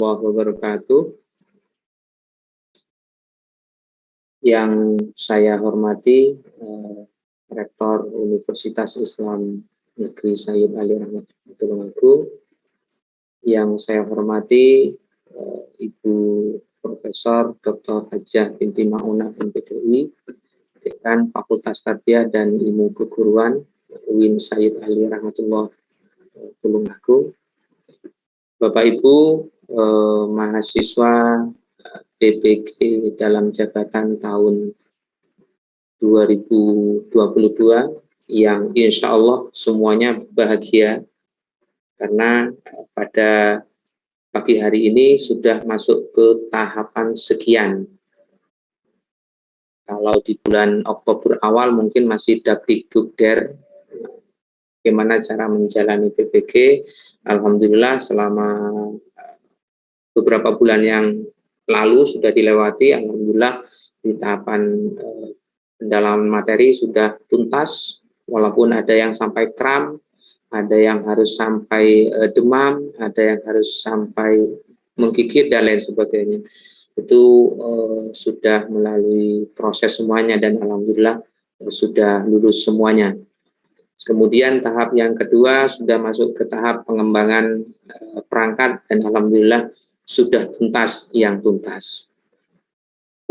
wabarakatuh. Yang saya hormati Rektor Universitas Islam Negeri Sayyid Ali Ahmad Tulungagung, yang saya hormati Ibu Profesor Dr. Hajah binti Maunah MPDI, Dekan Fakultas Tarbiyah dan Ilmu Keguruan UIN Sayyid Ali Rahmatullah Tulungagung, Bapak Ibu mahasiswa PPG dalam jabatan tahun 2022 yang insya Allah semuanya bahagia karena pada pagi hari ini sudah masuk ke tahapan sekian. Kalau di bulan Oktober awal mungkin masih dakdikdukder bagaimana cara menjalani PPG. Alhamdulillah selama beberapa bulan yang lalu sudah dilewati. Alhamdulillah di tahapan pendalaman materi sudah tuntas, walaupun ada yang sampai kram, ada yang harus sampai demam, ada yang harus sampai menggigit dan lain sebagainya. Itu sudah melalui proses semuanya dan alhamdulillah sudah lulus semuanya. Kemudian tahap yang kedua sudah masuk ke tahap pengembangan perangkat dan alhamdulillah sudah tuntas yang tuntas.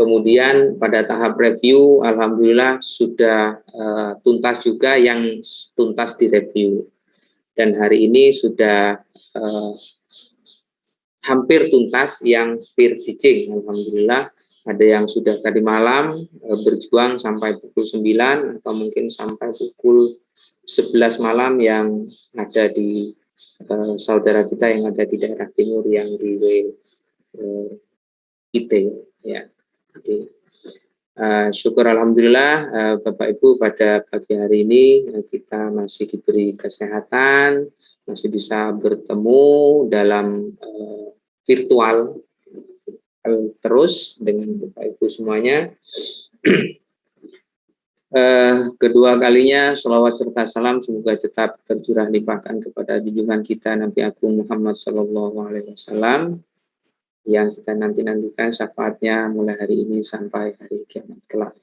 Kemudian pada tahap review alhamdulillah sudah tuntas juga yang tuntas direview. Dan hari ini sudah hampir tuntas yang peer teaching. Alhamdulillah ada yang sudah tadi malam berjuang sampai pukul 9 atau mungkin sampai pukul 11 malam yang ada di saudara kita yang ada di daerah timur yang di IT ya. Jadi, syukur alhamdulillah Bapak Ibu pada pagi hari ini kita masih diberi kesehatan, masih bisa bertemu dalam virtual terus dengan Bapak Ibu semuanya. Kedua kalinya sholawat serta salam semoga tetap tercurah limpahkan kepada junjungan kita Nabi Agung Muhammad SAW yang kita nantikan syafaatnya mulai hari ini sampai hari kiamat kelak.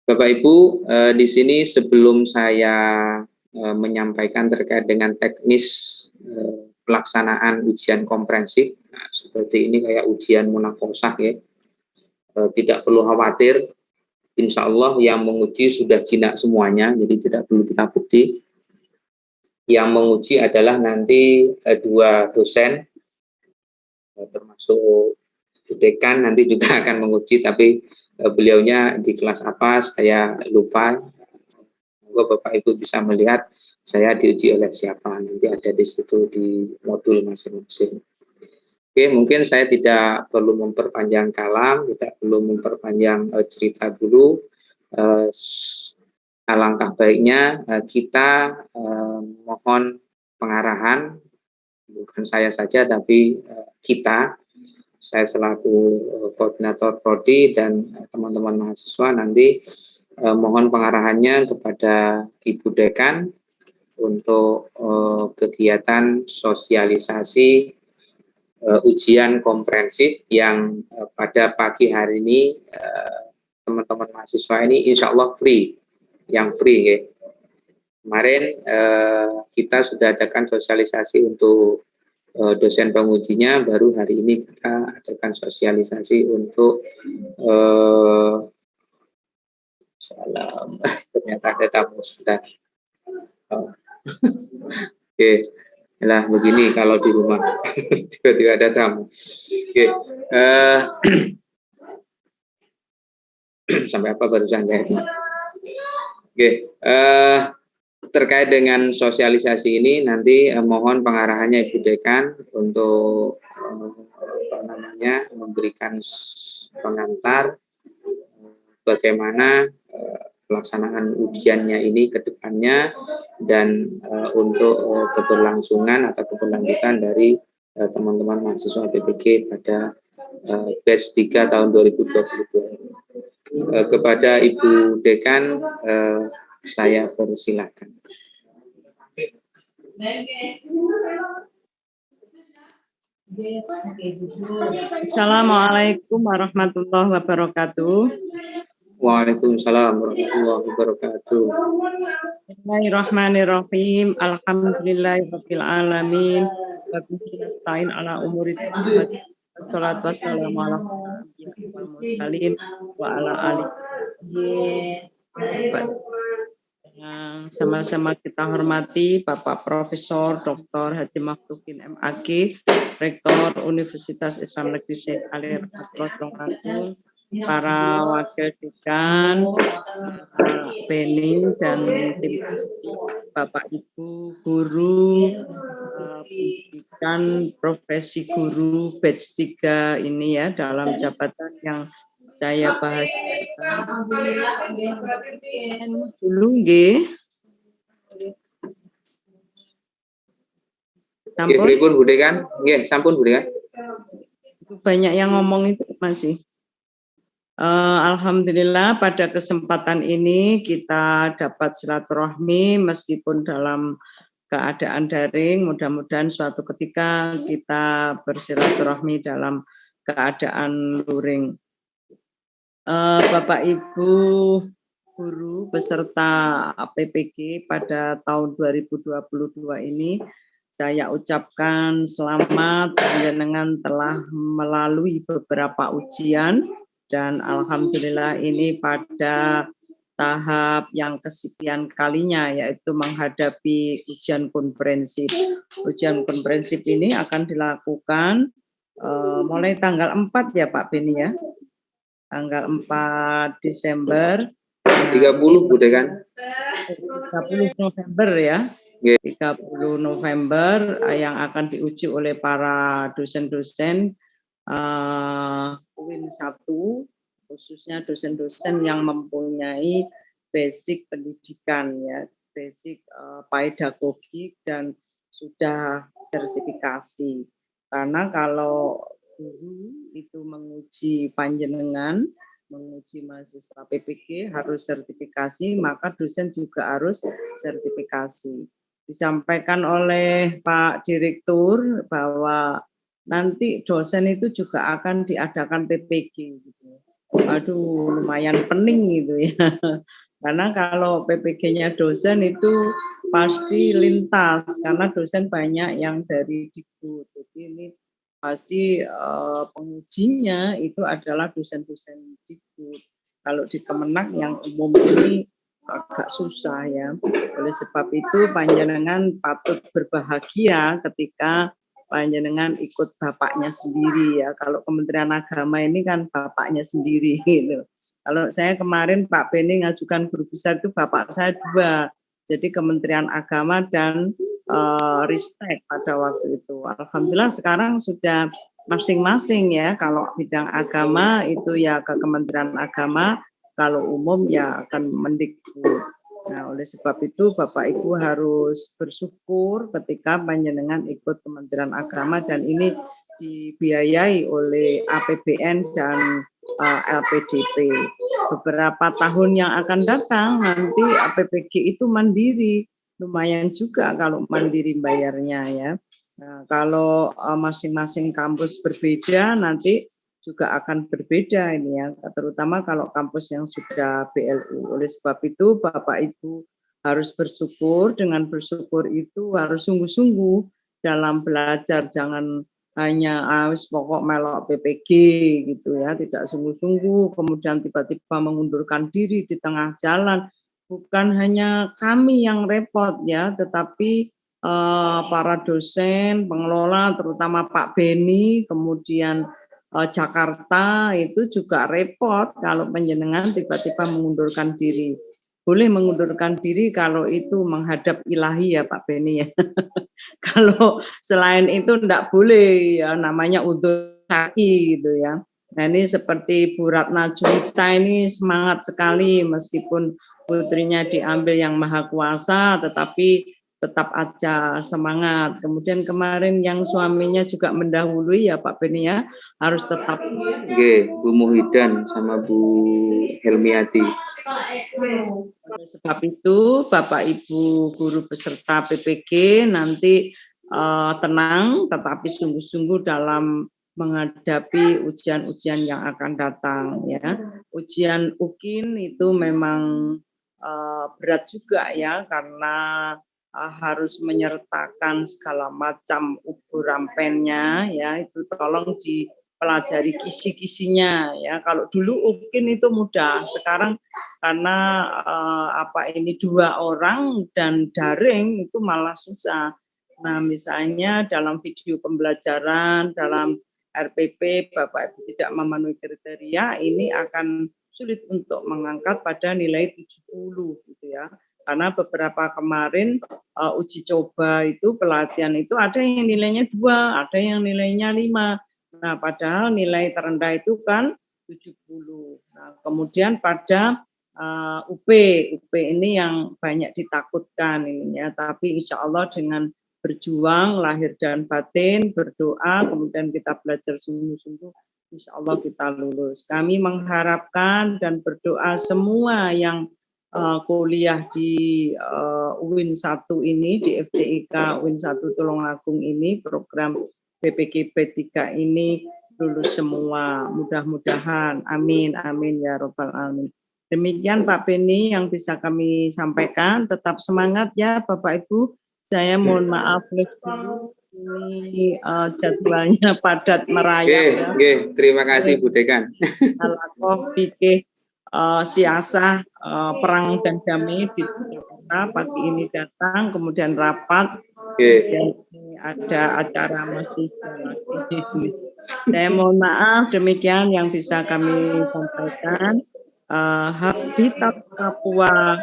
Bapak Ibu, di sini sebelum saya menyampaikan terkait dengan teknis pelaksanaan ujian komprehensif, nah, seperti ini kayak ujian munakosah ya, tidak perlu khawatir. Insya Allah yang menguji sudah jinak semuanya, jadi tidak perlu kita bukti. Yang menguji adalah nanti dua dosen, termasuk dekan nanti juga akan menguji, tapi beliaunya di kelas apa saya lupa. Semoga Bapak Ibu bisa melihat saya diuji oleh siapa, nanti ada di situ di modul masing-masing. Oke, mungkin saya tidak perlu memperpanjang kalam, tidak perlu memperpanjang cerita dulu. Alangkah baiknya kita mohon pengarahan, bukan saya saja, tapi kita. Saya selaku koordinator prodi dan teman-teman mahasiswa nanti mohon pengarahannya kepada Ibu Dekan untuk kegiatan sosialisasi ujian komprehensif yang pada pagi hari ini teman-teman mahasiswa ini insya Allah free, yang free ya. Kemarin kita sudah adakan sosialisasi untuk dosen pengujinya, baru hari ini kita adakan sosialisasi untuk salam, ternyata ada tamu sebentar. Oke. Lah begini kalau di rumah tiba-tiba ada tamu. Oke, sampai apa barusan saya ini? Oke, terkait dengan sosialisasi ini nanti mohon pengarahannya Ibu Dekan untuk memberikan pengantar bagaimana pelaksanaan ujiannya ini ke depannya dan untuk keberlangsungan atau keberlanjutan dari teman-teman mahasiswa PPG pada batch 3 tahun 2022. Kepada Ibu Dekan saya persilakan. Assalamualaikum warahmatullahi wabarakatuh. Waalaikumsalam warahmatullahi wabarakatuh. Bismillahirrahmanirrahim. Alhamdulillahirabbil alamin. Wa bihi nasta'in ala umuri dunya. Wassalatu wassalamu ala asyrofil mursalin wa ala alihi. Yang sama-sama kita hormati Bapak Profesor Dr. Haji Maftukin MAG, Rektor Universitas Islam Negeri Syekh Ali Rahmatullah Tulungagung, para wakil dekan, Beni dan tim Bapak Ibu guru pendidikan profesi guru batch 3 ini ya, dalam jabatan yang saya bahagiakan dulu nggih. Sampun Bu Dekan? Nggih, sampun Bu Dekan. Banyak yang ngomong itu masih. Alhamdulillah pada kesempatan ini kita dapat silaturahmi meskipun dalam keadaan daring. Mudah-mudahan suatu ketika kita bersilaturahmi dalam keadaan luring. Bapak Ibu guru beserta PPG pada tahun 2022 ini saya ucapkan selamat panjenengan telah melalui beberapa ujian dan alhamdulillah ini pada tahap yang kesekian kalinya yaitu menghadapi ujian komprehensif. Ujian komprehensif ini akan dilakukan mulai tanggal 4 ya Pak Beni ya. Tanggal 4 Desember 30 Bu Dekan. 30 November ya. 30 November yang akan diuji oleh para dosen-dosen UIN 1, khususnya dosen-dosen yang mempunyai basic pendidikan ya, basic pedagogik dan sudah sertifikasi. Karena kalau guru itu menguji panjenengan, menguji mahasiswa PPG harus sertifikasi, maka dosen juga harus sertifikasi. Disampaikan oleh Pak Direktur bahwa nanti dosen itu juga akan diadakan PPG gitu. Aduh, lumayan pening gitu ya. Karena kalau PPG-nya dosen itu pasti lintas karena dosen banyak yang dari Dikbud. Jadi ini pasti pengujinya itu adalah dosen-dosen Dikbud. Kalau di Kemenak yang umum ini agak susah ya. Oleh sebab itu panjenengan patut berbahagia ketika panjenengan ikut bapaknya sendiri ya. Kalau Kementerian Agama ini kan bapaknya sendiri gitu. Kalau saya kemarin Pak Beni ngajukan guru besar itu bapak saya 2. Jadi Kementerian Agama dan Ristek pada waktu itu. Alhamdulillah sekarang sudah masing-masing ya. Kalau bidang agama itu ya ke Kementerian Agama, kalau umum ya akan Mendikbud. Nah, oleh sebab itu Bapak Ibu harus bersyukur ketika panjenengan ikut Kementerian Agama dan ini dibiayai oleh APBN dan LPDP. Beberapa tahun yang akan datang nanti APBG itu mandiri, lumayan juga kalau mandiri bayarnya ya. Nah, kalau masing-masing kampus berbeda nanti juga akan berbeda ini ya, terutama kalau kampus yang sudah BLU. Oleh sebab itu Bapak Ibu harus bersyukur, dengan bersyukur itu harus sungguh-sungguh dalam belajar, jangan hanya pokok melok PPG gitu ya, tidak sungguh-sungguh, kemudian tiba-tiba mengundurkan diri di tengah jalan. Bukan hanya kami yang repot ya, tetapi para dosen, pengelola, terutama Pak Beni, kemudian Jakarta itu juga repot kalau panjenengan tiba-tiba mengundurkan diri. Boleh mengundurkan diri kalau itu menghadap ilahi ya Pak Beni ya. Kalau selain itu enggak boleh ya, namanya undur kaki gitu ya. Nah ini seperti Bu Ratna Juwita ini semangat sekali meskipun putrinya diambil yang maha kuasa tetapi tetap aja semangat. Kemudian kemarin yang suaminya juga mendahului ya Pak Beni ya, harus tetap. Oke, Bu Muhidan sama Bu Helmiati. Oleh sebab itu Bapak Ibu guru peserta PPG nanti tenang, tetapi sungguh-sungguh dalam menghadapi ujian-ujian yang akan datang. Ya, ujian UKIN itu memang berat juga ya, karena harus menyertakan segala macam ubur rampennya ya, itu tolong dipelajari kisi-kisinya ya. Kalau dulu UKIN itu mudah, sekarang karena ini 2 orang dan daring itu malah susah. Nah, misalnya dalam video pembelajaran, dalam RPP Bapak Ibu tidak memenuhi kriteria, ini akan sulit untuk mengangkat pada nilai 70 gitu ya. Karena beberapa kemarin uji coba itu, pelatihan itu ada yang nilainya 2, ada yang nilainya 5. Nah, padahal nilai terendah itu kan 70. Nah, kemudian pada UP ini yang banyak ditakutkan ininya, tapi insya Allah dengan berjuang lahir dan batin, berdoa, kemudian kita belajar sungguh-sungguh, insya Allah kita lulus. Kami mengharapkan dan berdoa semua yang kuliah di UIN 1 ini, di FTIK UIN 1 Tulungagung ini, program BPKB 3 ini lulus semua, mudah-mudahan, amin, amin ya robbal alamin. Demikian Pak Beni yang bisa kami sampaikan, tetap semangat ya Bapak Ibu. Saya mohon maaf ini jadwalnya padat merayap. Terima kasih Bu Dekan. Alakoh pikir siasah perang dan damai di Jakarta pagi ini datang, kemudian rapat, dan ada acara masih lagi. Saya mohon maaf, demikian yang bisa kami sampaikan. Habitat Papua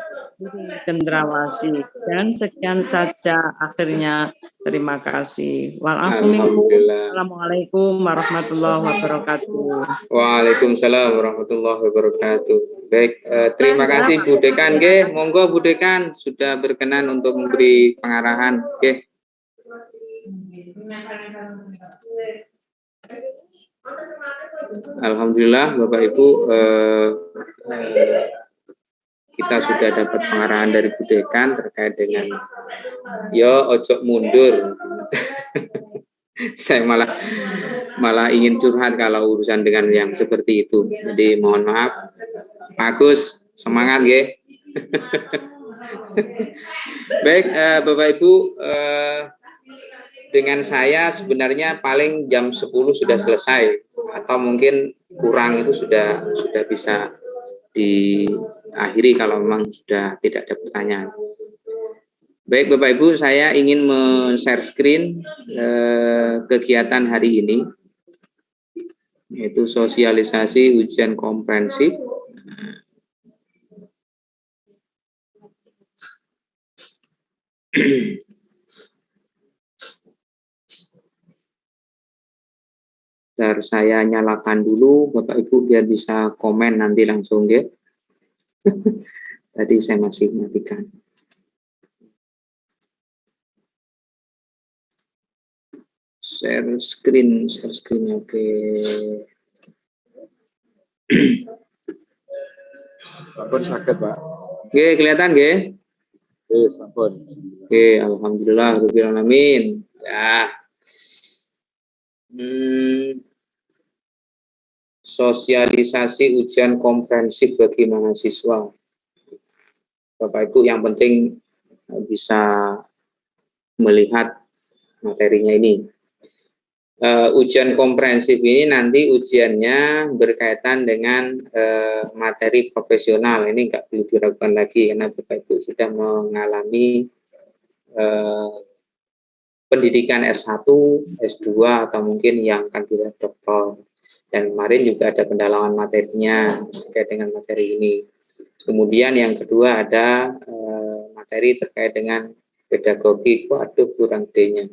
Cendrawasih, dan sekian saja akhirnya, terima kasih. Wassalamualaikum warahmatullahi wabarakatuh. Waalaikumsalam warahmatullahi wabarakatuh. Baik, terima kasih Bu Dekan. Monggo Bu Dekan sudah berkenan untuk memberi pengarahan. Alhamdulillah Bapak Ibu, kita sudah dapat pengarahan dari Bu Dekan terkait dengan ojo mundur. Saya malah ingin curhat kalau urusan dengan yang seperti itu. Jadi mohon maaf. Agus, semangat Baik, Bapak Ibu, dengan saya sebenarnya paling jam 10 sudah selesai, atau mungkin kurang, itu sudah bisa diakhiri kalau memang sudah tidak ada pertanyaan. Baik Bapak Ibu, saya ingin men-share screen kegiatan hari ini, yaitu sosialisasi ujian komprehensif. Bentar, saya nyalakan dulu Bapak Ibu biar bisa komen nanti langsung Tadi saya masih matikan. Share screen, oke. Sampun sakit Pak. Kelihatan Sampun. Alhamdulillah rabbil alamin. Ya. Sosialisasi ujian komprehensif bagi mahasiswa. Bapak Ibu yang penting bisa melihat materinya ini. Ujian komprehensif ini nanti ujiannya berkaitan dengan materi profesional. Ini nggak perlu diragukan lagi karena Bapak Ibu sudah mengalami pendidikan S1, S2, atau mungkin yang kandidat doktor. Dan kemarin juga ada pendalaman materinya terkait dengan materi ini. Kemudian yang kedua ada materi terkait dengan pedagogi. Waduh, kurang D-nya.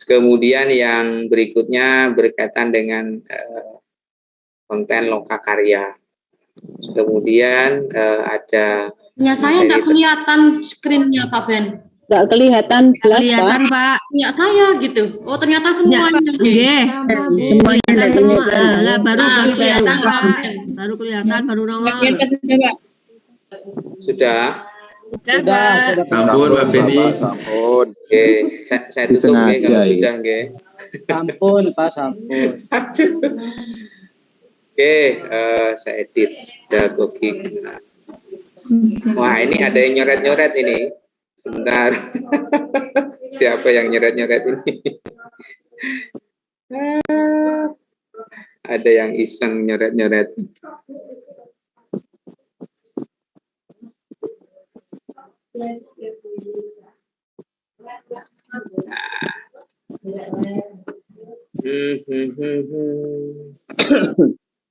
Kemudian yang berikutnya berkaitan dengan konten lokakarya. Kemudian ada... saya nggak kelihatan screen-nya Pak Ben. Nggak kelihatan jelas, Pak. Ya saya gitu. Oh ternyata semuanya. Semuanya semua. Baru kelihatan Pak. Baru kelihatan, baru nongol. Sudah. Sudah. Sampun Pak Beni. Bapak, sampun. Oke, saya tutup ya kalau sudah nggih. Sampun Pak, sampun. Oke, saya edit pedagogik. Wah, ini ada yang nyoret-nyoret ini. Sebentar. Siapa yang nyoret-nyoret ini? Ada yang iseng nyoret-nyoret.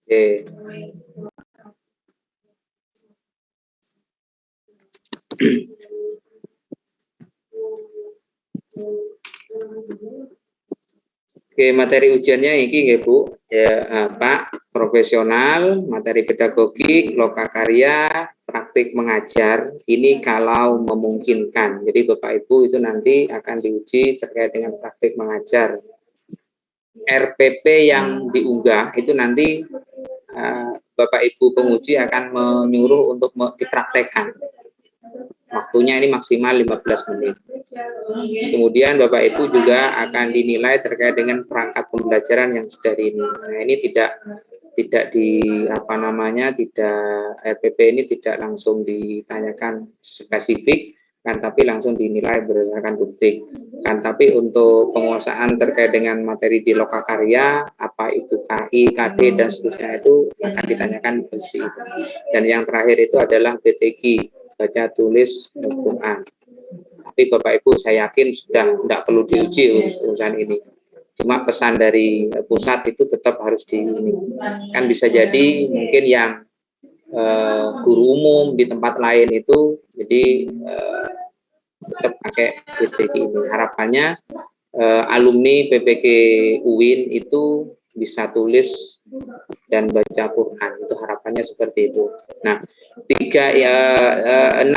Oke. Oke, materi ujiannya ini nggih Bu. Ya, Pak, profesional, materi pedagogik, lokakarya, praktik mengajar. Ini kalau memungkinkan. Jadi Bapak Ibu itu nanti akan diuji terkait dengan praktik mengajar. RPP yang diunggah itu nanti Bapak Ibu penguji akan menyuruh untuk dipraktekkan. Waktunya ini maksimal 15 menit. Kemudian Bapak Ibu juga akan dinilai terkait dengan perangkat pembelajaran yang sudah ini. Nah, ini tidak di RPP ini tidak langsung ditanyakan spesifik kan, tapi langsung dinilai berdasarkan bukti kan. Tapi untuk penguasaan terkait dengan materi di lokakarya, apa itu KI, KD dan seterusnya itu akan ditanyakan di posisi itu. Dan yang terakhir itu adalah BTG, baca tulis Quran. Tapi Bapak Ibu saya yakin sudah tidak perlu diuji urusan ini. Cuma pesan dari pusat itu tetap harus kan bisa jadi mungkin yang guru umum di tempat lain itu jadi tetap pakai BTG ini. Harapannya alumni PPK UIN itu bisa tulis dan baca Quran, itu harapannya seperti itu. Nah, 6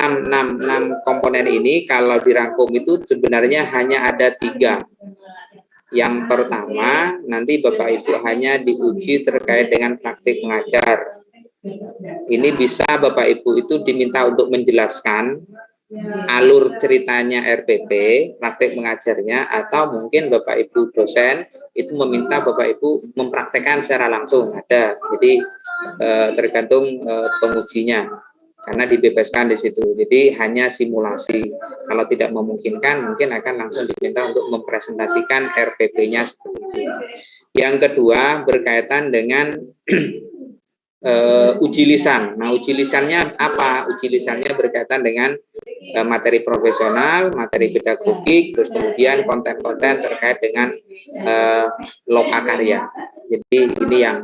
komponen ini kalau dirangkum itu sebenarnya hanya ada 3. Yang pertama, nanti Bapak Ibu hanya diuji terkait dengan praktik mengajar. Ini bisa Bapak Ibu itu diminta untuk menjelaskan alur ceritanya RPP, praktik mengajarnya, atau mungkin Bapak Ibu dosen itu meminta Bapak Ibu mempraktekkan secara langsung, ada. Jadi tergantung pengujinya, karena dibebaskan di situ. Jadi hanya simulasi. Kalau tidak memungkinkan, mungkin akan langsung diminta untuk mempresentasikan RPP-nya seperti itu. Yang kedua berkaitan dengan uji lisan. Nah, uji lisannya apa? Uji lisannya berkaitan dengan materi profesional, materi pedagogik, terus kemudian konten-konten terkait dengan lokakarya. Jadi ini yang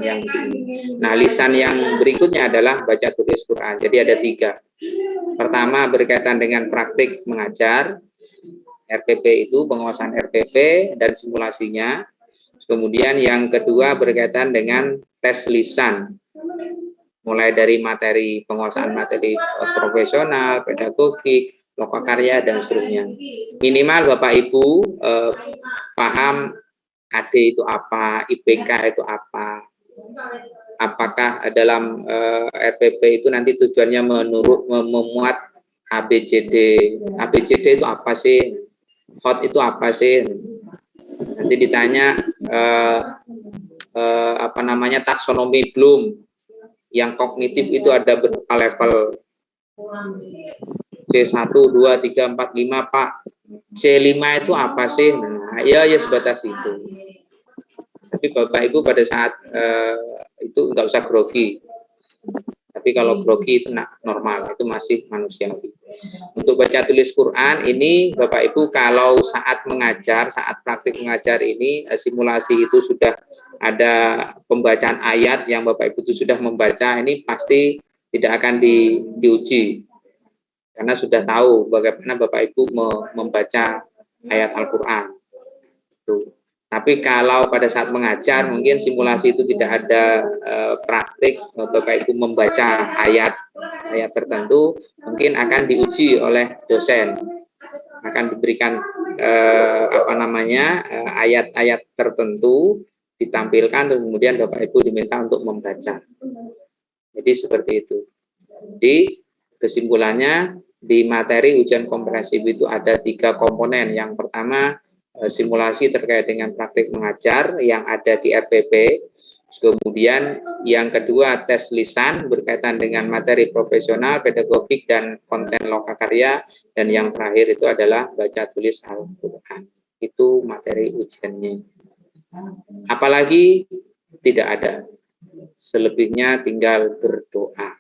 nah, lisan yang berikutnya adalah baca tulis Quran. Jadi ada 3. Pertama berkaitan dengan praktik mengajar, RPP itu penguasaan RPP dan simulasinya. Kemudian yang kedua berkaitan dengan tes lisan, mulai dari materi penguasaan materi profesional, pedagogik, lokakarya dan seterusnya. Minimal Bapak Ibu paham KD itu apa, IPK itu apa. Apakah dalam RPP itu nanti tujuannya memuat ABCD. ABCD itu apa sih? HOT itu apa sih? Nanti ditanya taksonomi Bloom. Yang kognitif itu ada berapa level? C1, 2, 3, 4, 5, Pak. C5 itu apa sih? Nah, ya sebatas itu. Tapi Bapak Ibu pada saat itu nggak usah grogi. Tapi kalau grogi itu normal, itu masih manusiawi. Untuk baca tulis Quran ini Bapak Ibu kalau saat mengajar, saat praktik mengajar ini simulasi itu sudah ada pembacaan ayat yang Bapak Ibu itu sudah membaca, ini pasti tidak akan diuji. Karena sudah tahu bagaimana Bapak Ibu membaca ayat Al-Quran. Tapi kalau pada saat mengajar mungkin simulasi itu tidak ada praktik Bapak Ibu membaca ayat tertentu, mungkin akan diuji oleh dosen, akan diberikan ayat-ayat tertentu ditampilkan, kemudian Bapak Ibu diminta untuk membaca. Jadi seperti itu. Jadi kesimpulannya di materi ujian komprehensif itu ada 3 komponen. Yang pertama, simulasi terkait dengan praktik mengajar yang ada di RPP. Kemudian yang kedua, tes lisan berkaitan dengan materi profesional, pedagogik, dan konten lokakarya. Dan yang terakhir itu adalah baca tulis Al-Quran. Itu materi ujiannya. Apalagi tidak ada. Selebihnya tinggal berdoa.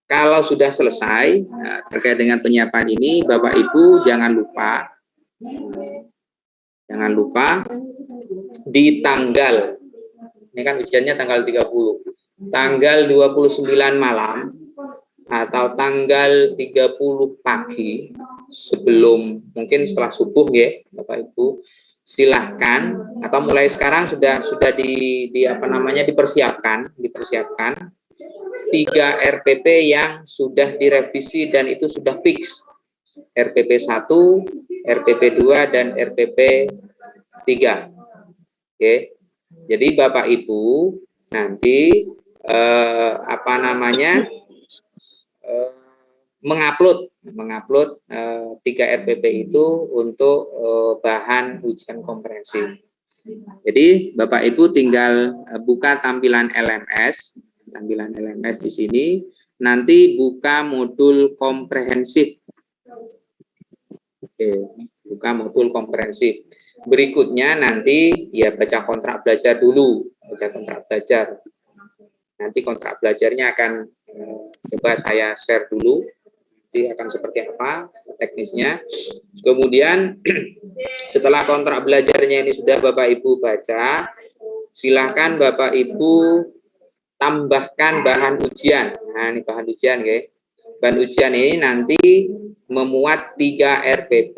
Kalau sudah selesai terkait dengan penyiapan ini, Bapak Ibu jangan lupa di tanggal, ini kan ujiannya tanggal 30, tanggal 29 malam atau tanggal 30 pagi, sebelum mungkin setelah subuh ya Bapak Ibu, silahkan atau mulai sekarang sudah dipersiapkan 3 RPP yang sudah direvisi dan itu sudah fix. RPP 1, RPP 2, dan RPP 3. Oke. Jadi Bapak Ibu nanti mengupload 3 RPP itu untuk bahan ujian komprehensif. Jadi Bapak Ibu tinggal buka tampilan LMS di sini, nanti buka modul komprehensif. Oke, buka modul komprehensif. Berikutnya nanti ya baca kontrak belajar dulu, Nanti kontrak belajarnya akan coba saya share dulu. Nanti akan seperti apa teknisnya. Kemudian setelah kontrak belajarnya ini sudah Bapak Ibu baca, silahkan Bapak Ibu tambahkan bahan ujian. Nah, ini bahan ujian, ya. Bahan ujian ini nanti memuat 3 RPP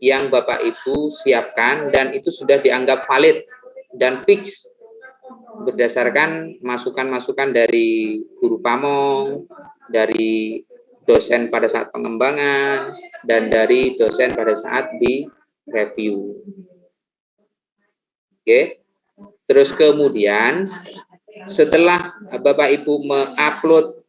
yang Bapak Ibu siapkan dan itu sudah dianggap valid dan fix berdasarkan masukan-masukan dari guru pamong, dari dosen pada saat pengembangan, dan dari dosen pada saat di review. Oke. Terus kemudian setelah Bapak Ibu mengupload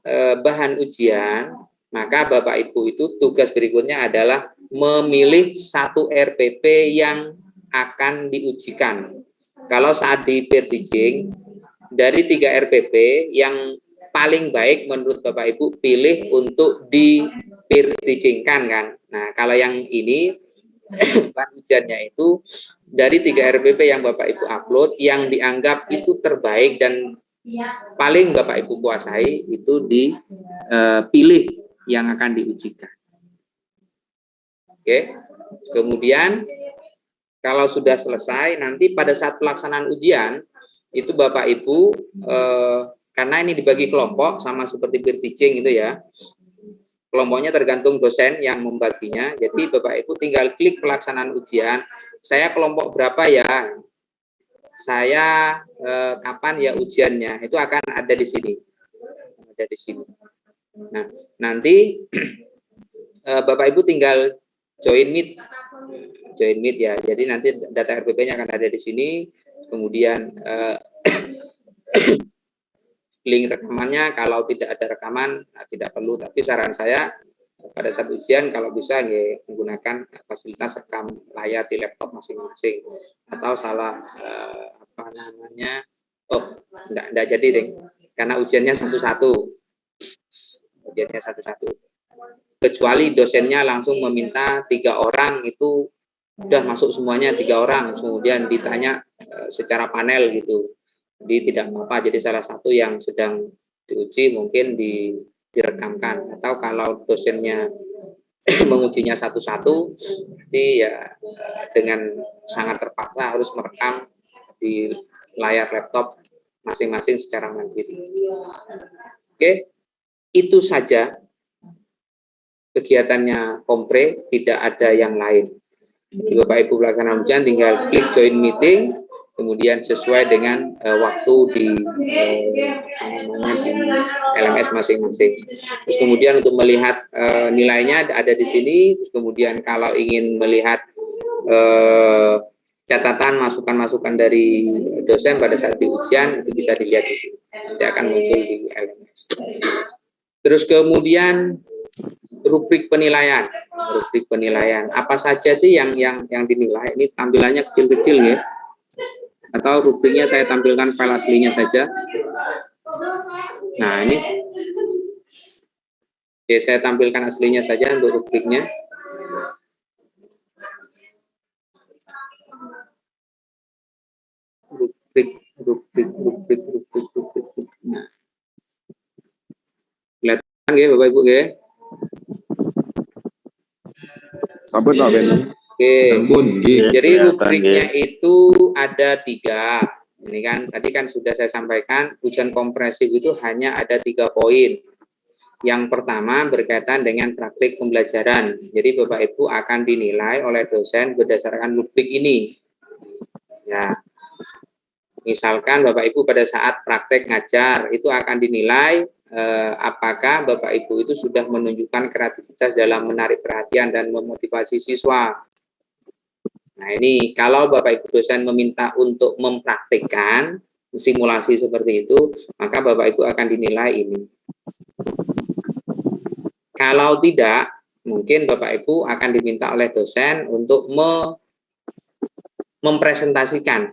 bahan ujian, maka Bapak Ibu itu tugas berikutnya adalah memilih 1 RPP yang akan diujikan. Kalau saat di peer teaching, dari 3 RPP yang paling baik menurut Bapak Ibu pilih untuk di peer teaching-kan kan. Nah, kalau yang ini bahan ujiannya itu dari 3 RPP yang Bapak Ibu upload, yang dianggap itu terbaik dan paling Bapak Ibu kuasai, itu dipilih yang akan diujikan. Oke. Kemudian kalau sudah selesai, nanti pada saat pelaksanaan ujian itu Bapak Ibu karena ini dibagi kelompok sama seperti peer teaching itu ya. Kelompoknya tergantung dosen yang membaginya. Jadi Bapak Ibu tinggal klik pelaksanaan ujian. Saya kelompok berapa ya? Saya kapan ya ujiannya? Itu akan ada di sini. Ada di sini. Nah, nanti Bapak Ibu tinggal join meet ya. Jadi nanti data RPP-nya akan ada di sini. Kemudian link rekamannya, kalau tidak ada rekaman tidak perlu, tapi saran saya pada saat ujian kalau bisa menggunakan fasilitas rekam layar di laptop masing-masing, atau salah enggak jadi deh, karena ujiannya satu-satu, kecuali dosennya langsung meminta 3 orang, itu udah masuk semuanya 3 orang, kemudian ditanya secara panel gitu. Jadi tidak apa-apa, jadi salah satu yang sedang diuji mungkin direkamkan, atau kalau dosennya mengujinya satu-satu, nanti ya dengan sangat terpaksa harus merekam di layar laptop masing-masing secara mandiri. Oke, itu saja kegiatannya kompre, tidak ada yang lain. Jadi Bapak Ibu pelaksanaan ujian tinggal klik join meeting, kemudian sesuai dengan waktu di LMS masing-masing. Terus kemudian untuk melihat nilainya ada di sini. Terus kemudian kalau ingin melihat catatan masukan-masukan dari dosen pada saat di ujian, itu bisa dilihat di sini. Nanti akan muncul di LMS. Terus kemudian rubrik penilaian. Rubrik penilaian. Apa saja sih yang dinilai? Ini tampilannya kecil-kecil ya. Atau rubriknya saya tampilkan file aslinya saja. Nah, ini. Oke, saya tampilkan aslinya saja untuk rubriknya. Rubrik. Nah. Kelihatan ya Bapak Ibu ya? Sampun Pak Beni. Oke. Iya, Jadi kelihatan, rubriknya itu ada 3. Ini kan tadi kan sudah saya sampaikan ujian komprehensif itu hanya ada 3 poin. Yang pertama berkaitan dengan praktik pembelajaran. Jadi Bapak Ibu akan dinilai oleh dosen berdasarkan rubrik ini. Ya. Misalkan Bapak Ibu pada saat praktek ngajar itu akan dinilai apakah Bapak Ibu itu sudah menunjukkan kreativitas dalam menarik perhatian dan memotivasi siswa. Nah, ini kalau Bapak Ibu dosen meminta untuk mempraktikkan simulasi seperti itu, maka Bapak Ibu akan dinilai ini. Kalau tidak, mungkin Bapak Ibu akan diminta oleh dosen untuk mempresentasikan,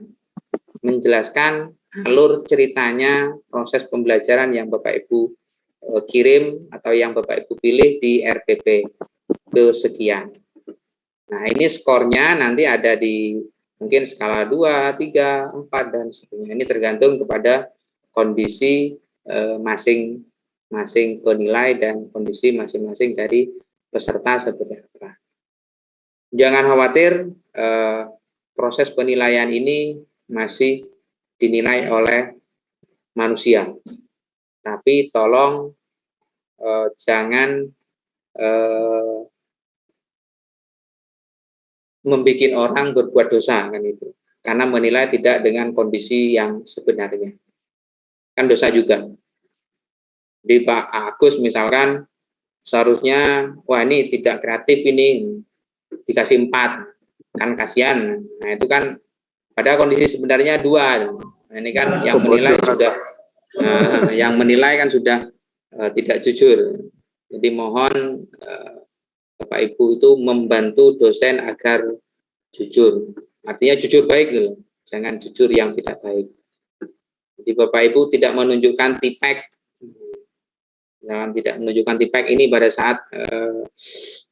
menjelaskan alur ceritanya proses pembelajaran yang Bapak Ibu kirim atau yang Bapak Ibu pilih di RPP kesekian. Nah, ini skornya nanti ada di mungkin skala 2, 3, 4, dan sebagainya. Ini tergantung kepada kondisi masing-masing penilai dan kondisi masing-masing dari peserta seperti apa. Jangan khawatir, proses penilaian ini masih dinilai oleh manusia. Tapi tolong jangan membuat orang berbuat dosa kan itu. Karena menilai tidak dengan kondisi yang sebenarnya. Kan dosa juga. Di Pak Agus misalkan seharusnya wah ini tidak kreatif ini dikasih 4 kan kasihan. Nah, itu kan pada kondisi sebenarnya 2. Nah, ini kan yang menilai sudah tidak jujur. Jadi mohon Bapak Ibu itu membantu dosen agar jujur. Artinya jujur baik loh. Jangan jujur yang tidak baik. Jadi Bapak Ibu tidak menunjukkan tipek. Tidak menunjukkan tipek ini pada saat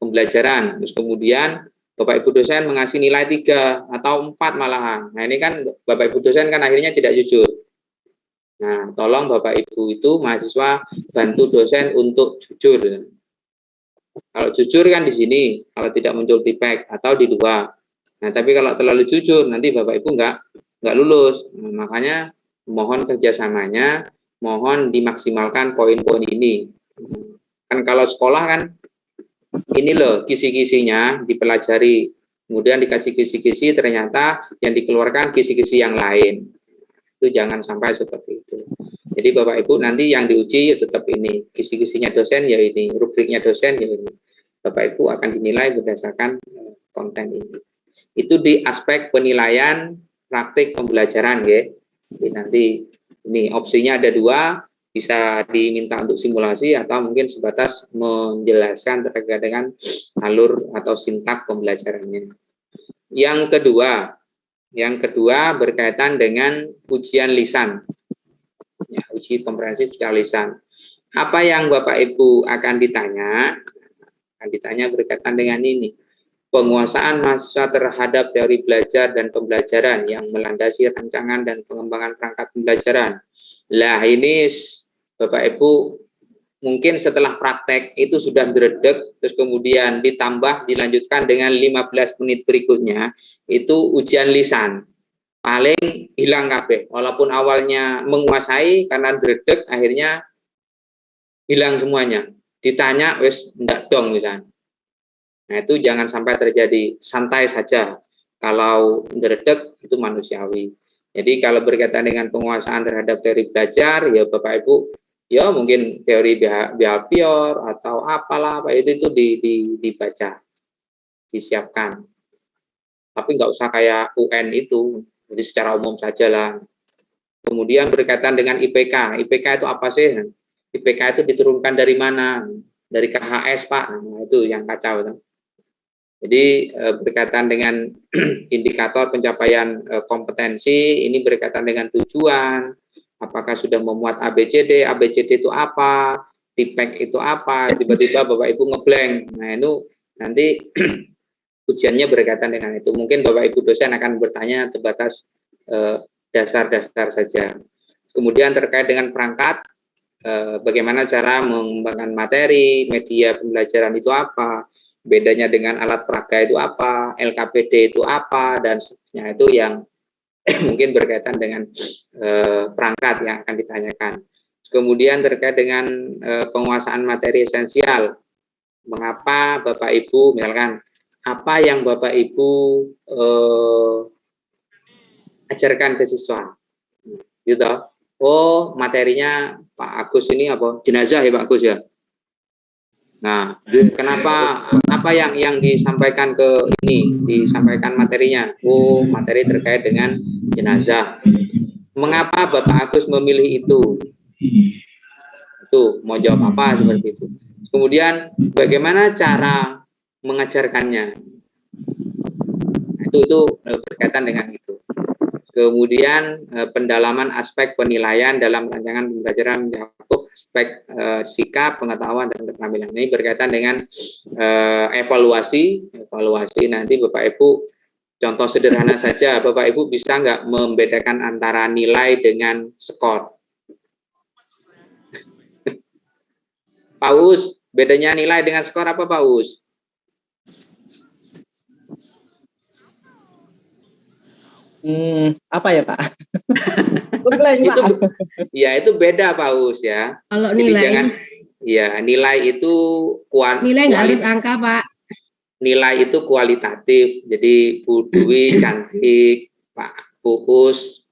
pembelajaran. Terus kemudian Bapak Ibu dosen mengasih nilai 3 atau 4 malahan. Nah, ini kan Bapak Ibu dosen kan akhirnya tidak jujur. Nah, tolong Bapak Ibu itu mahasiswa bantu dosen untuk jujur. Kalau jujur kan di sini, kalau tidak muncul tipek atau di 2. Nah, tapi kalau terlalu jujur nanti Bapak Ibu nggak lulus. Nah, makanya mohon kerjasamanya, mohon dimaksimalkan poin-poin ini. Kan kalau sekolah kan ini loh kisi-kisinya dipelajari, kemudian dikasih kisi-kisi ternyata yang dikeluarkan kisi-kisi yang lain. Itu jangan sampai seperti itu. Jadi Bapak Ibu nanti yang diuji ya tetap ini, kisi-kisinya dosen ya ini, rubriknya dosen ya ini. Bapak Ibu akan dinilai berdasarkan konten ini. Itu di aspek penilaian praktik pembelajaran ya. Jadi nanti ini opsinya ada 2, bisa diminta untuk simulasi atau mungkin sebatas menjelaskan terkait dengan alur atau sintak pembelajarannya. Yang kedua berkaitan dengan ujian lisan. Ya, uji komprehensif secara lisan. Apa yang Bapak Ibu akan ditanya? Akan ditanya berkaitan dengan ini. Penguasaan mahasiswa terhadap teori belajar dan pembelajaran yang melandasi rancangan dan pengembangan perangkat pembelajaran. Lah ini Bapak Ibu mungkin setelah praktek itu sudah dredeg, terus kemudian ditambah dilanjutkan dengan 15 menit berikutnya itu ujian lisan. Paling hilang kabeh. Walaupun awalnya menguasai karena dredeg akhirnya hilang semuanya. Ditanya wis ndak dong misalnya. Nah, itu jangan sampai terjadi, santai saja. Kalau dredeg itu manusiawi. Jadi kalau berkaitan dengan penguasaan terhadap teori belajar, ya Bapak Ibu, ya mungkin teori behavior atau apalah apa itu dibaca, disiapkan. Tapi nggak usah kayak UN itu. Jadi secara umum saja lah. Kemudian berkaitan dengan IPK. IPK itu apa sih? IPK itu diturunkan dari mana? Dari KHS, Pak. Nah, itu yang kacau. Jadi berkaitan dengan indikator pencapaian kompetensi, ini berkaitan dengan tujuan, apakah sudah memuat ABCD itu apa, TIPEK itu apa, tiba-tiba Bapak Ibu ngeblank. Nah, itu nanti ujiannya berkaitan dengan itu. Mungkin Bapak Ibu dosen akan bertanya terbatas dasar-dasar saja. Kemudian terkait dengan perangkat, bagaimana cara mengembangkan materi, media pembelajaran itu apa, bedanya dengan alat peraga itu apa, LKPD itu apa, dan seterusnya. Itu yang mungkin berkaitan dengan perangkat yang akan ditanyakan. Kemudian terkait dengan penguasaan materi esensial, mengapa Bapak Ibu, misalkan, apa yang Bapak Ibu ajarkan ke siswa, gitu. Oh, materinya Pak Agus ini apa? Jenazah ya Pak Agus ya. Nah, kenapa apa yang disampaikan ke ini, disampaikan materinya? Oh, materi terkait dengan jenazah. Mengapa Bapak Agus memilih itu? Itu mau jawab apa seperti itu. Kemudian bagaimana cara mengajarkannya? Itu berkaitan dengan itu. Kemudian pendalaman aspek penilaian dalam rancangan pembelajaran mencakup aspek sikap, pengetahuan, dan keterampilan. Ini berkaitan dengan evaluasi nanti Bapak Ibu, contoh sederhana saja, Bapak Ibu bisa nggak membedakan antara nilai dengan skor? Pak Us, bedanya nilai dengan skor apa Pak Us? Apa ya Pak? Itu, ya itu beda Pak Us ya. Kalau jadi nilai, jangan, ya nilai itu nilai nggak harus angka Pak. Nilai itu kualitatif. Jadi Bu Dwi cantik, Pak Us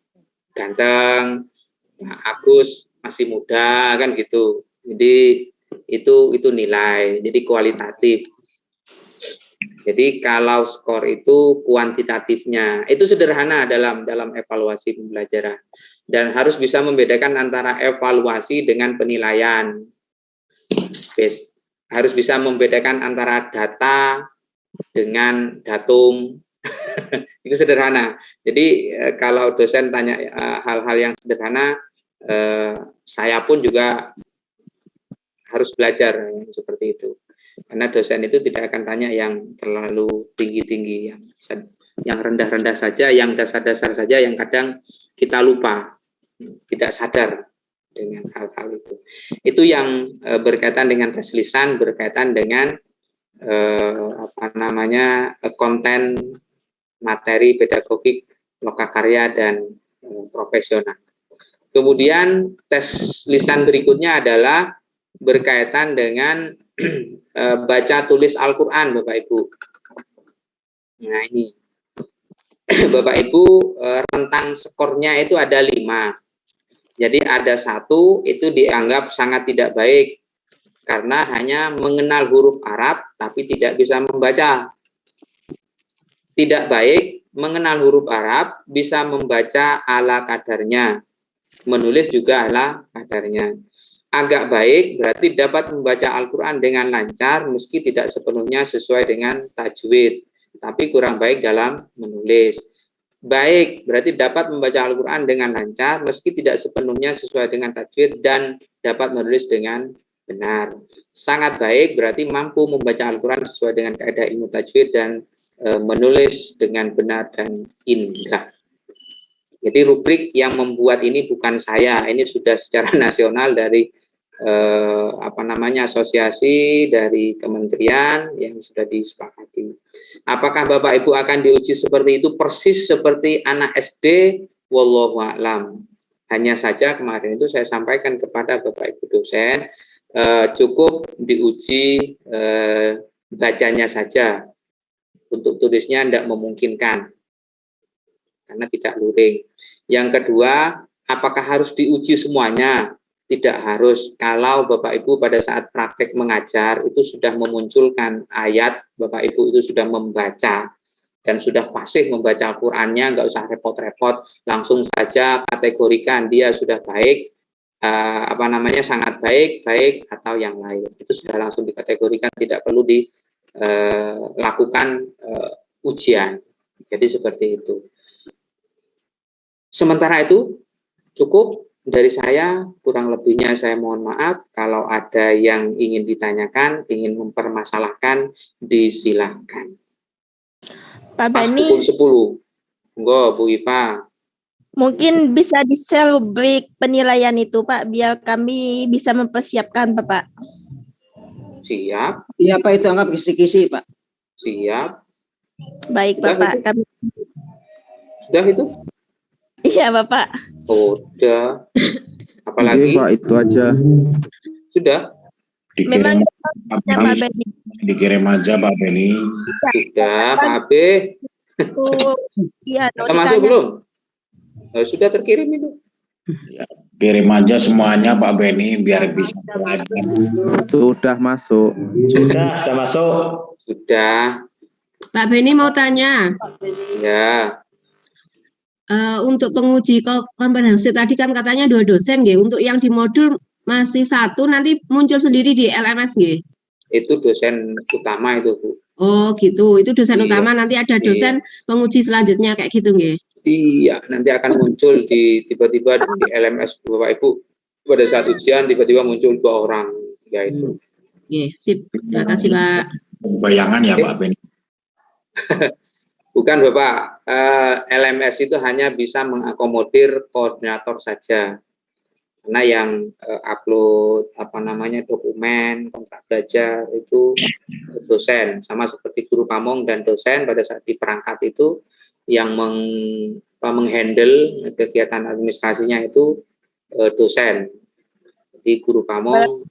ganteng, Pak Agus masih muda kan gitu. Jadi itu nilai. Jadi kualitatif. Jadi kalau skor itu kuantitatifnya, itu sederhana dalam evaluasi pembelajaran, dan harus bisa membedakan antara evaluasi dengan penilaian. Harus bisa membedakan antara data dengan datum. Itu sederhana. Jadi kalau dosen tanya hal-hal yang sederhana, saya pun juga harus belajar seperti itu. Karena dosen itu tidak akan tanya yang terlalu tinggi-tinggi, yang rendah-rendah saja, yang dasar-dasar saja, yang kadang kita lupa, tidak sadar dengan hal-hal itu. Itu yang berkaitan dengan tes lisan, berkaitan dengan konten materi pedagogik, lokakarya, dan profesional. Kemudian tes lisan berikutnya adalah berkaitan dengan baca tulis Al-Quran, Bapak Ibu. Nah ini, Bapak Ibu, rentang skornya itu ada 5. Jadi ada 1 itu dianggap sangat tidak baik karena hanya mengenal huruf Arab tapi tidak bisa membaca. Tidak baik mengenal huruf Arab, bisa membaca ala kadarnya, menulis juga ala kadarnya. Agak baik berarti dapat membaca Al-Quran dengan lancar meski tidak sepenuhnya sesuai dengan tajwid, tapi kurang baik dalam menulis. Baik berarti dapat membaca Al-Quran dengan lancar meski tidak sepenuhnya sesuai dengan tajwid dan dapat menulis dengan benar. Sangat baik berarti mampu membaca Al-Quran sesuai dengan kaidah ilmu tajwid dan menulis dengan benar dan indah. Jadi rubrik yang membuat ini bukan saya, ini sudah secara nasional dari asosiasi dari kementerian yang sudah disepakati. Apakah Bapak Ibu akan diuji seperti itu persis seperti anak SD? Wallahu a'lam. Hanya saja kemarin itu saya sampaikan kepada Bapak Ibu dosen, cukup diuji bacanya saja. Untuk tulisnya tidak memungkinkan karena tidak luring. Yang kedua, apakah harus diuji semuanya? Tidak harus. Kalau Bapak Ibu pada saat praktek mengajar itu sudah memunculkan ayat, Bapak Ibu itu sudah membaca dan sudah fasih membaca Al-Qur'annya, nggak usah repot-repot, langsung saja kategorikan dia sudah baik apa namanya sangat baik, baik atau yang lain. Itu sudah langsung dikategorikan, tidak perlu dilakukan ujian. Jadi seperti itu. Sementara itu cukup dari saya, kurang lebihnya saya mohon maaf. Kalau ada yang ingin ditanyakan, ingin mempermasalahkan, disilahkan. Pak Pas Beni, pukul 10. Enggak, Bu Iva. mungkin bisa di-share rubrik penilaian itu, Pak, biar kami bisa mempersiapkan, Bapak. Siap, Iya Pak, itu anggap kisi-kisi Pak. siap. Baik, Sudah Bapak. itu? Kami... Sudah itu? Iya, Bapak. Sudah. Apalagi? Pak, itu aja. Sudah? Memang Dikirim, Pak Beni. dikirim aja Pak Beni. Sudah, Pak AB. Iya, Sudah masuk belum? Sudah terkirim itu. Kirim aja semuanya Pak Beni biar bisa belajar. Sudah masuk. Sudah masuk. Sudah. Pak Beni mau tanya. Ya. Untuk penguji kompetensi tadi kan katanya 2 dosen, nggih. Untuk yang di modul masih 1, nanti muncul sendiri di LMS, nggih. Itu dosen utama itu, Bu. Oh, gitu. Itu dosen Iya. utama, nanti ada dosen penguji selanjutnya kayak gitu, nggih. Iya, nanti akan muncul tiba-tiba di LMS Bapak Ibu. Pada saat ujian tiba-tiba muncul 2 orang, ya itu. Nggih, sip. Terima kasih, Pak. Bayangan ya Pak Beni. Bukan Bapak, LMS itu hanya bisa mengakomodir koordinator saja. Karena yang upload dokumen, kontrak belajar itu dosen, sama seperti guru pamong dan dosen pada saat di perangkat itu yang menghandle kegiatan administrasinya itu dosen. Jadi guru pamong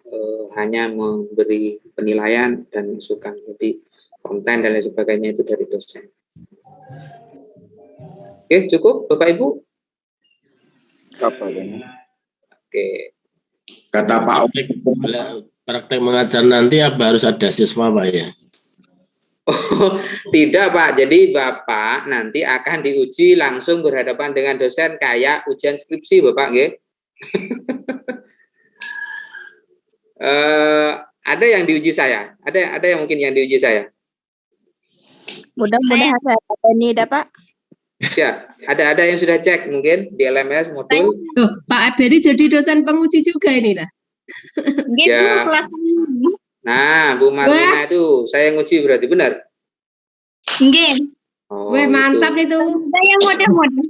hanya memberi penilaian dan masukan. Jadi konten dan lain sebagainya itu dari dosen. Oke, cukup Bapak Ibu? Apa ini? Oke. Kata Pak Praktek mengajar nanti apa harus ada siswa Pak ya? Oh, tidak Pak, jadi Bapak nanti akan diuji langsung berhadapan dengan dosen kayak ujian skripsi Bapak, nggih. Ada yang diuji saya? Ada yang mungkin yang diuji saya? Mudah-mudahan saya Beni dapat. Ya, ada yang sudah cek mungkin di LMS modul. Pak Beni jadi dosen penguji juga ini dah. Ya. Nah, Bu Marlina itu saya nguji berarti benar. Nggih. Oh, Weh, mantap itu. Saya mudah-mudah.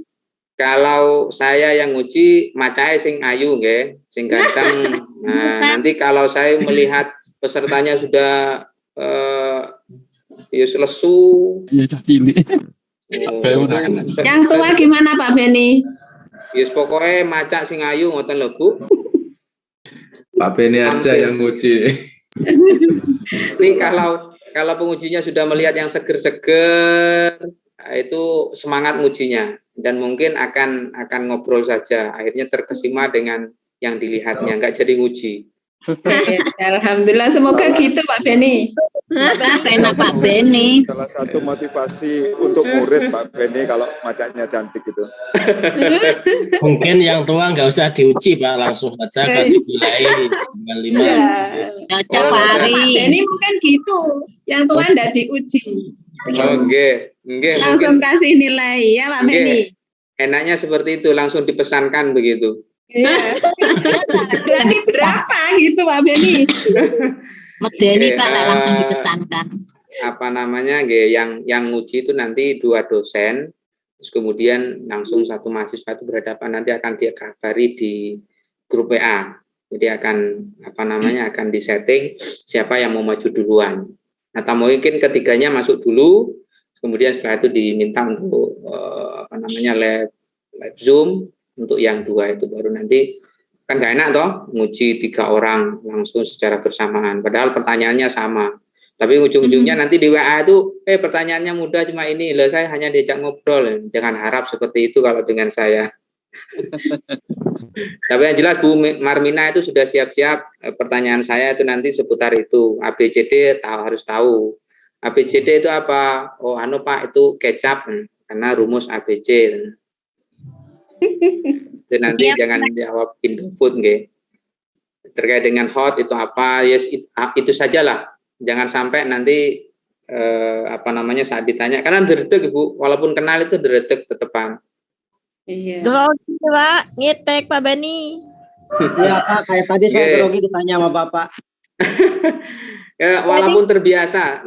Kalau saya yang nguji macae sing ayu nggih, sing ganteng. Nah, nanti kalau saya melihat pesertanya sudah ya lesu. Iya, cah cilik. Yang tua gimana Pak Beni? Yes, pokoknya macak sing ayu ngoten lho, Bu. Pak Beni aja yang nguji. Nanti kalau pengujinya sudah melihat yang seger-seger, itu semangat ngujinya dan mungkin akan ngobrol saja. Akhirnya terkesima dengan yang dilihatnya, nggak jadi nguji. Alhamdulillah, semoga gitu Pak Beni. Enak Pak Beni. Salah satu motivasi untuk murid Pak Beni kalau macaknya cantik gitu. Mungkin yang tua nggak usah diuji Pak, langsung saja kasih nilai dengan 5. Cocok Pak Ari. Beni mungkin gitu. Yang tua enggak diuji. Oke, Langsung kasih nilai ya Pak Beni. Enaknya seperti itu, langsung dipesankan begitu. Iya. Berarti berapa gitu Pak Beni? Medeni Pak langsung dipesankan. Apa namanya, yang nguji itu nanti 2 dosen, terus kemudian langsung 1 mahasiswa itu berhadapan, nanti akan dikabari di grup WA. Jadi akan disetting siapa yang mau maju duluan. Atau mungkin ketiganya masuk dulu, kemudian setelah itu diminta untuk live Zoom untuk yang 2 itu, baru nanti kan gak enak toh nguji 3 orang langsung secara bersamaan padahal pertanyaannya sama, tapi ujung-ujungnya nanti di WA itu pertanyaannya mudah cuma ini loh, saya hanya diajak ngobrol. Jangan harap seperti itu kalau dengan saya. Tapi yang jelas Bu Marmina itu sudah siap-siap. Pertanyaan saya itu nanti seputar itu, ABCD harus tahu. ABCD itu apa? Oh Pak, itu kecap karena rumus ABC. Itu nanti jangan jawab Indofood nggih. terkait dengan hot itu apa, yes, itu sajalah. Jangan sampai nanti saat ditanya, karena deretek Ibu, walaupun kenal itu deretek tetepan. Iya. Grogi Pak, ngetek Pak Beni. Iya Pak, kayak tadi saya grogi ditanya sama Bapak. Ya, walaupun terbiasa,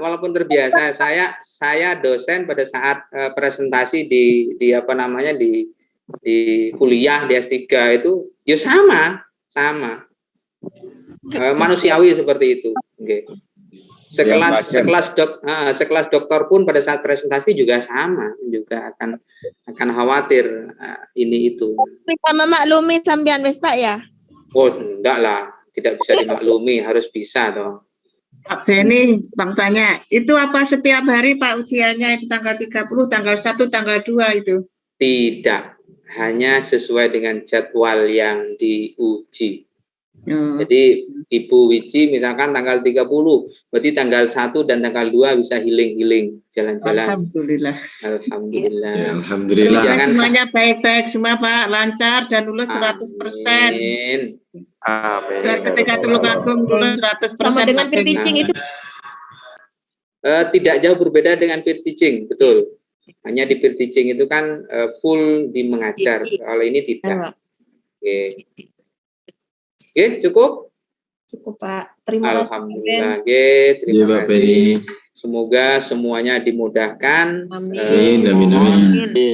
saya dosen pada saat presentasi di kuliah di S3 itu, ya sama, manusiawi seperti itu. Okay. Sekelas dokter pun pada saat presentasi juga sama, juga akan khawatir ini itu. Bisa memaklumi sampean wis Pak ya? Oh, enggak lah, tidak bisa dimaklumi, harus bisa dong. Pak Beni, Bang tanya, itu apa setiap hari Pak ujiannya itu tanggal 30, tanggal 1, tanggal 2 itu? Tidak, hanya sesuai dengan jadwal yang diuji. Jadi Ibu Wiji misalkan tanggal 30, berarti tanggal 1 dan tanggal 2 bisa healing jalan-jalan. Alhamdulillah. Alhamdulillah. Jangan semuanya baik-baik semua Pak, lancar dan lulus 100%. Amin. Dan ketika Tulungagung lulus 100%. Sama dengan peer teaching itu? Tidak jauh berbeda dengan peer teaching, betul. Hanya di peer teaching itu kan full di mengajar. Kalau ini tidak. Oke, cukup? Cukup Pak. Terima kasih. Alhamdulillah. Terima kasih. Semoga semuanya dimudahkan. Amin.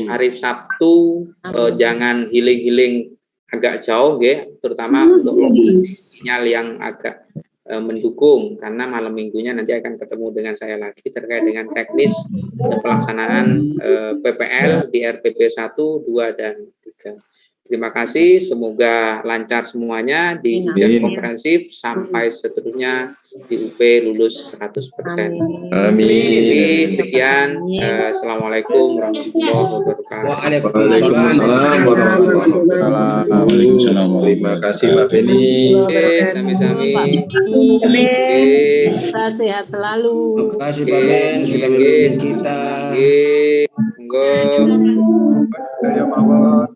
Hari Sabtu jangan healing agak jauh, terutama untuk lokasi sinyal yang agak mendukung, karena malam minggunya nanti akan ketemu dengan saya lagi terkait dengan teknis pelaksanaan PPL di RPP 1, 2, dan 3. Terima kasih, semoga lancar semuanya di ujian komprehensif sampai seterusnya di UP lulus 100%. Amin. Sekian, Assalamualaikum warahmatullahi wabarakatuh. Waalaikumsalam warahmatullahi wabarakatuh. Terima kasih Pak Beni. Sami-sami. Sehat selalu. Terima kasih Pak Ben sudah memimpin kita. Monggo. Saya mawon.